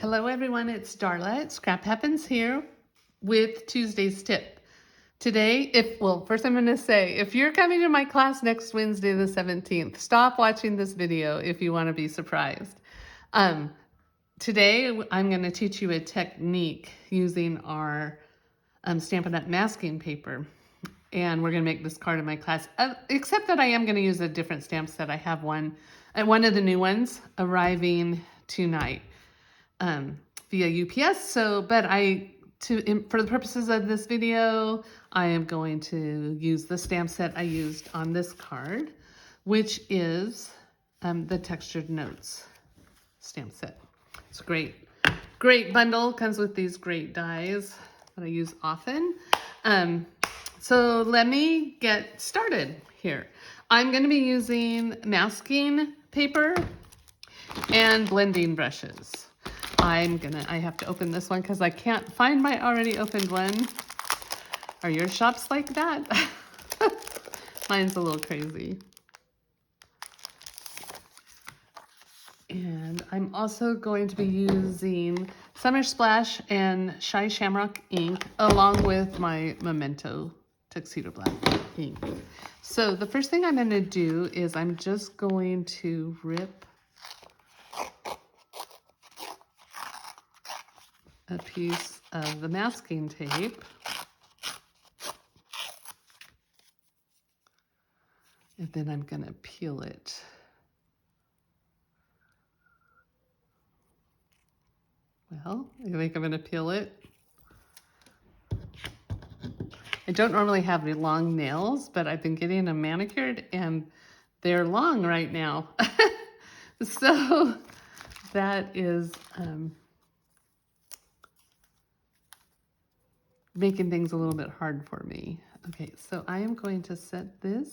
Hello everyone, it's Darla at Scrap Happens here with Tuesday's tip. Today, first I'm going to say, if you're coming to my class next Wednesday the 17th, stop watching this video if you want to be surprised. Today I'm going to teach you a technique using our Stampin' Up! Masking paper. And we're going to make this card in my class, except that I am going to use a different stamp set. I have one of the new ones arriving tonight. Via UPS. For the purposes of this video, I am going to use the stamp set I used on this card, which is the Textured Notes stamp set. It's a great bundle. Comes with these great dies that I use often. So let me get started here. I'm going to be using masking paper and blending brushes. I have to open this one because I can't find my already opened one. Are your shops like that? Mine's a little crazy. And I'm also going to be using Summer Splash and Shy Shamrock ink along with my Memento Tuxedo Black ink. So the first thing I'm going to do is I'm just going to rip a piece of the masking tape and then I'm going to peel it. Well, I think I'm going to peel it. I don't normally have any long nails, but I've been getting them manicured and they're long right now. So that is making things a little bit hard for me. Okay, so I am going to set this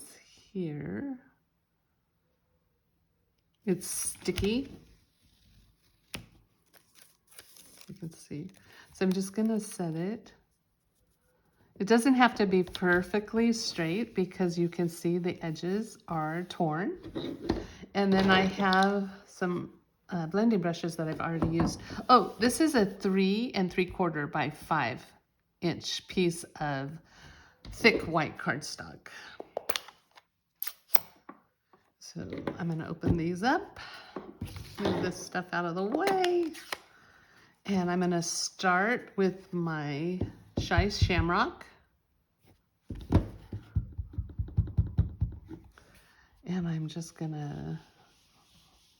here. It's sticky. You can see. So I'm just gonna set it. It doesn't have to be perfectly straight because you can see the edges are torn. And then I have some blending brushes that I've already used. Oh, this is a 3 3/4 by 5-inch piece of thick white cardstock. So I'm going to open these up, move this stuff out of the way, and I'm going to start with my Shy Shamrock. And I'm just going to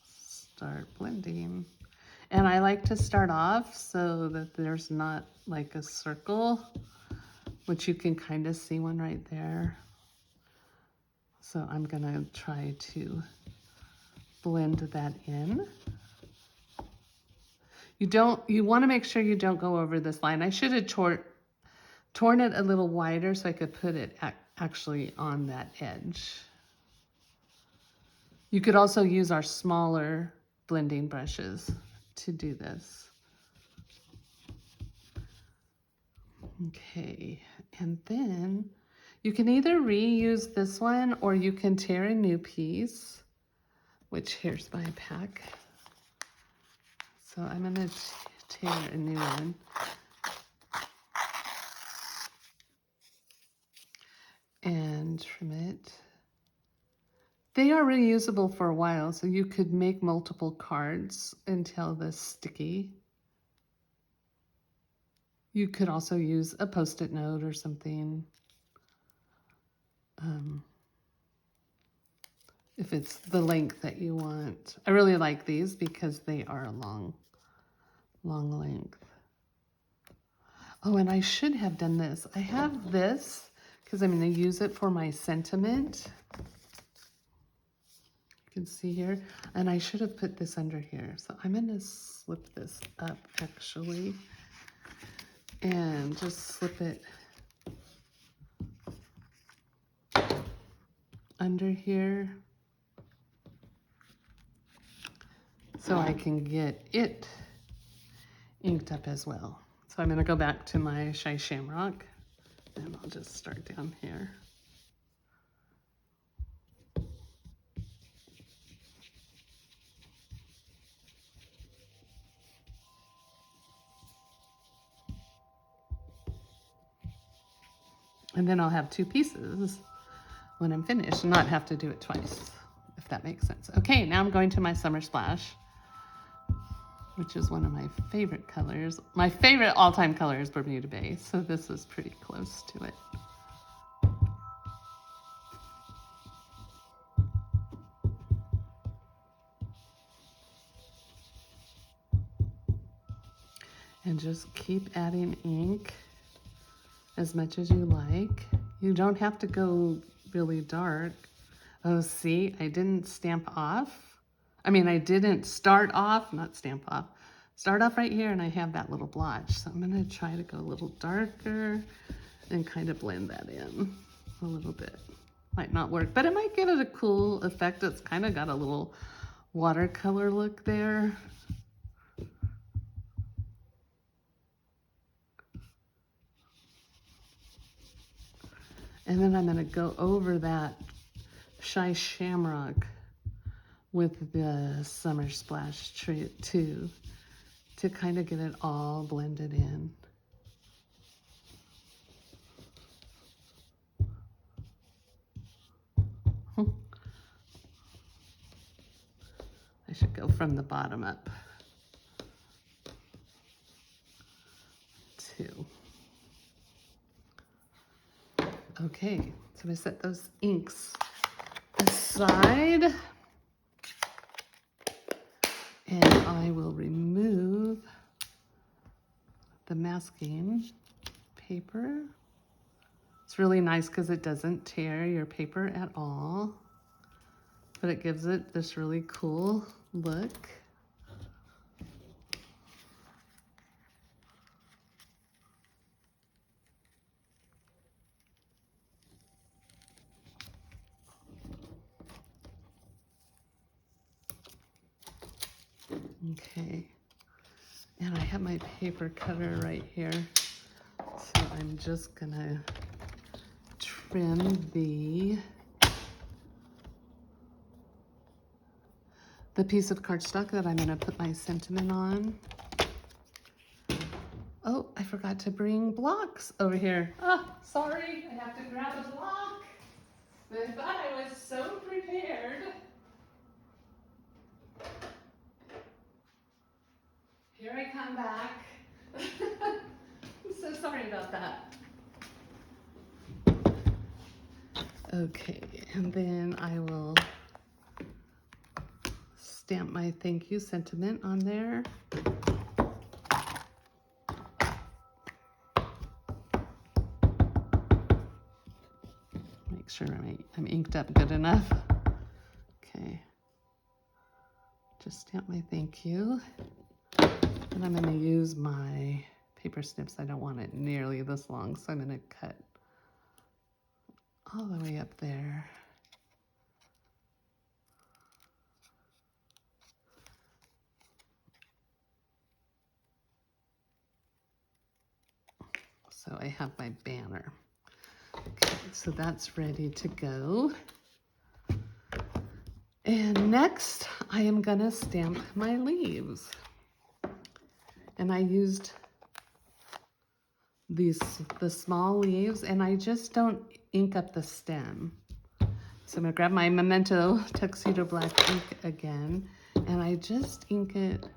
start blending. And I like to start off so that there's not like a circle, which you can kind of see one right there. So I'm going to try to blend that in. You want to make sure you don't go over this line. I should have torn it a little wider so I could put it actually on that edge. You could also use our smaller blending brushes to do this. Okay, and then you can either reuse this one or you can tear a new piece, which here's my pack. So I'm going to tear a new one. And trim it. They are reusable for a while, so you could make multiple cards until this sticky. You could also use a Post-it note or something. If it's the length that you want. I really like these because they are a long length. Oh, and I should have done this. I have this because I'm going to use it for my sentiment. You can see here. And I should have put this under here. So I'm going to slip this up actually. And just slip it under here. So I can get it inked up as well. So I'm going to go back to my Shy Shamrock and I'll just start down here. And then I'll have two pieces when I'm finished and not have to do it twice, if that makes sense. Okay, now I'm going to my Summer Splash, which is one of my favorite colors. My favorite all-time color is Bermuda Bay, so this is pretty close to it. And just keep adding ink as much as you like. You don't have to go really dark. Oh, see, I didn't stamp off. I mean, I didn't start off, not stamp off. Start off right here and I have that little blotch. So I'm gonna try to go a little darker and kind of blend that in a little bit. Might not work, but it might give it a cool effect. It's kind of got a little watercolor look there. And then I'm gonna go over that Shy Shamrock with the Summer Splash too, to kind of get it all blended in. I should go from the bottom up too. Okay, so I set those inks aside and I will remove the masking paper. It's really nice because it doesn't tear your paper at all, but it gives it this really cool look. Okay, and I have my paper cutter right here, so I'm just gonna trim the piece of cardstock that I'm gonna put my sentiment on. Oh, I forgot to bring blocks over here. Oh, sorry, I have to grab a block. I thought I was so prepared. Here I come back. I'm so sorry about that. Okay, and then I will stamp my thank you sentiment on there. Make sure I'm inked up good enough. Okay, just stamp my thank you. And I'm gonna use my paper snips. I don't want it nearly this long, so I'm gonna cut all the way up there. So I have my banner. Okay, so that's ready to go. And next, I am gonna stamp my leaves. And I used the small leaves, and I just don't ink up the stem. So I'm gonna grab my Memento Tuxedo Black ink again, and I just ink it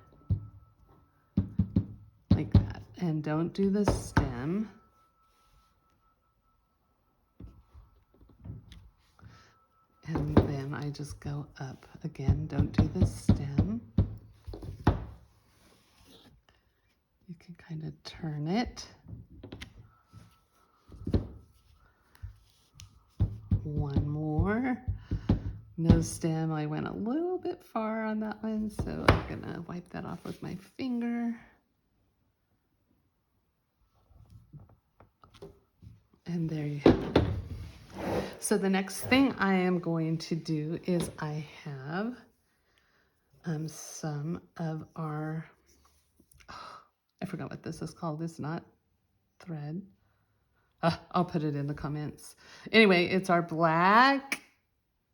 like that. And don't do the stem. And then I just go up again, don't do the stem. You can kind of turn it. One more. No stem, I went a little bit far on that one, so I'm gonna wipe that off with my finger. And there you have it. So the next thing I am going to do is I have some of our, I forgot what this is called. It's not thread. I'll put it in the comments. Anyway, it's our black.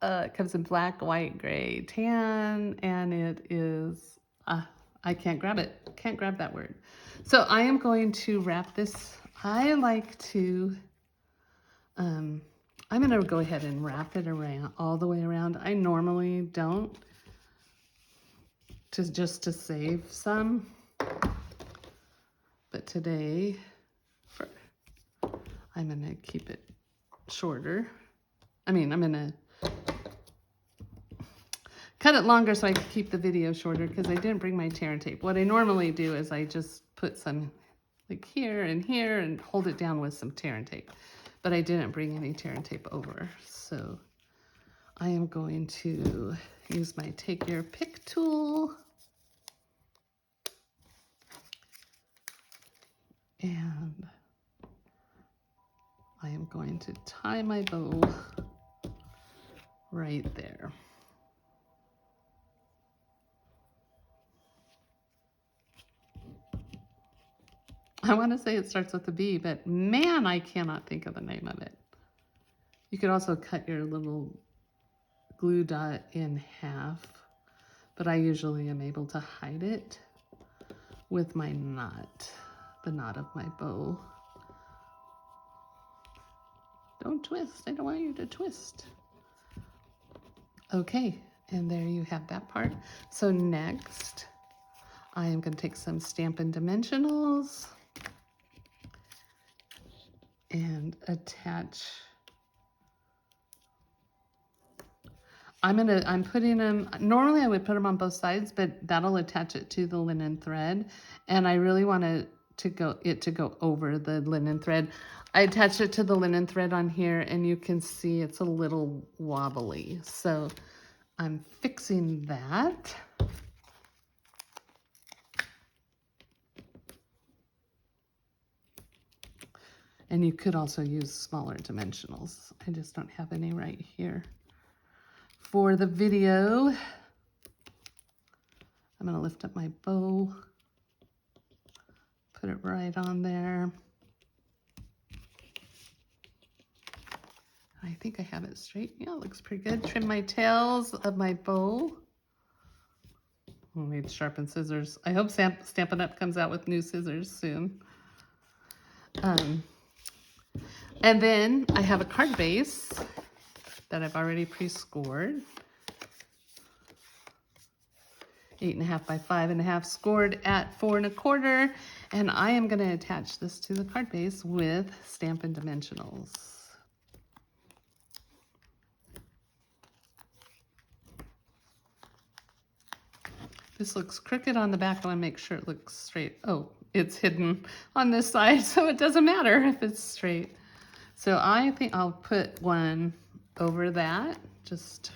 It comes in black, white, gray, tan, and it is, I can't grab it. Can't grab that word. So I am going to wrap this. I like to I'm going to go ahead and wrap it around all the way around. I normally don't, just to save some, but today I'm going to keep it shorter. I'm going to cut it longer so I can keep the video shorter because I didn't bring my tear and tape. What I normally do is I just put some like here and hold it down with some tear and tape. But I didn't bring any tear and tape over. So I am going to use my Take Your Pick tool. And I am going to tie my bow right there. I want to say it starts with a B, but man, I cannot think of the name of it. You could also cut your little glue dot in half, but I usually am able to hide it with my knot, the knot of my bow. Don't twist, I don't want you to twist. Okay, and there you have that part. So next, I am going to take some Stampin' Dimensionals and attach. I'm putting them, normally I would put them on both sides, but that'll attach it to the linen thread. And I really want it to go over the linen thread. I attached it to the linen thread on here and you can see it's a little wobbly. So I'm fixing that. And you could also use smaller dimensionals. I just don't have any right here. For the video, I'm going to lift up my bow, put it right on there. I think I have it straight. Yeah, it looks pretty good. Trim my tails of my bow. I'll need sharpen scissors. I hope Stampin' Up comes out with new scissors soon. And then I have a card base that I've already pre-scored. 8.5 by 5.5, scored at 4 1/4. And I am going to attach this to the card base with Stampin' Dimensionals. This looks crooked on the back. I want to make sure it looks straight. Oh, it's hidden on this side, so it doesn't matter if it's straight. So I think I'll put one over that just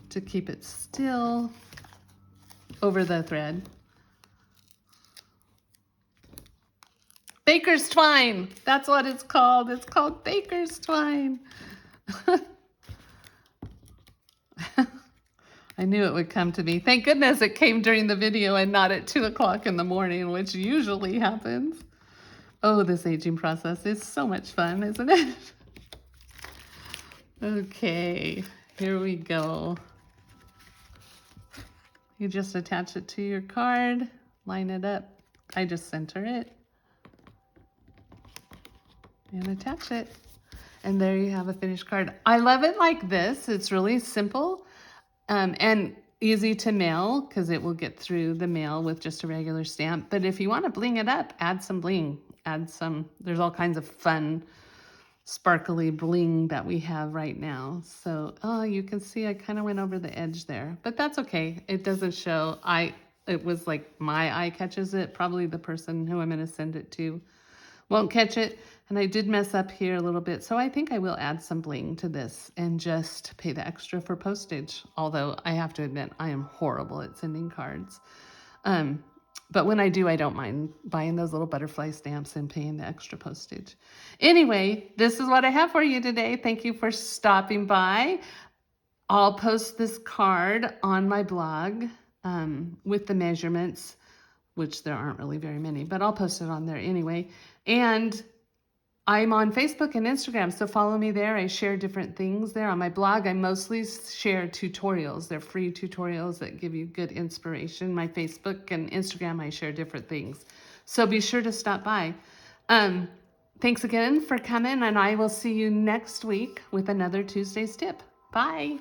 to keep it still over the thread. Baker's twine, that's what it's called. It's called baker's twine. I knew it would come to me. Thank goodness it came during the video and not at 2 o'clock in the morning, which usually happens. Oh, this aging process is so much fun, isn't it? Okay, here we go. You just attach it to your card, line it up. I just center it and attach it. And there you have a finished card. I love it like this. It's really simple and easy to mail because it will get through the mail with just a regular stamp. But if you want to bling it up, add some bling. There's all kinds of fun, sparkly bling that we have right now. So, oh, you can see I kind of went over the edge there, but that's okay. It doesn't show. It was like my eye catches it. Probably the person who I'm going to send it to won't catch it. And I did mess up here a little bit. So I think I will add some bling to this and just pay the extra for postage. Although I have to admit, I am horrible at sending cards. But when I do, I don't mind buying those little butterfly stamps and paying the extra postage. Anyway, this is what I have for you today. Thank you for stopping by. I'll post this card on my blog with the measurements, which there aren't really very many, but I'll post it on there anyway. And I'm on Facebook and Instagram, so follow me there. I share different things there. On my blog, I mostly share tutorials. They're free tutorials that give you good inspiration. My Facebook and Instagram, I share different things. So be sure to stop by. Thanks again for coming, and I will see you next week with another Tuesday's tip. Bye.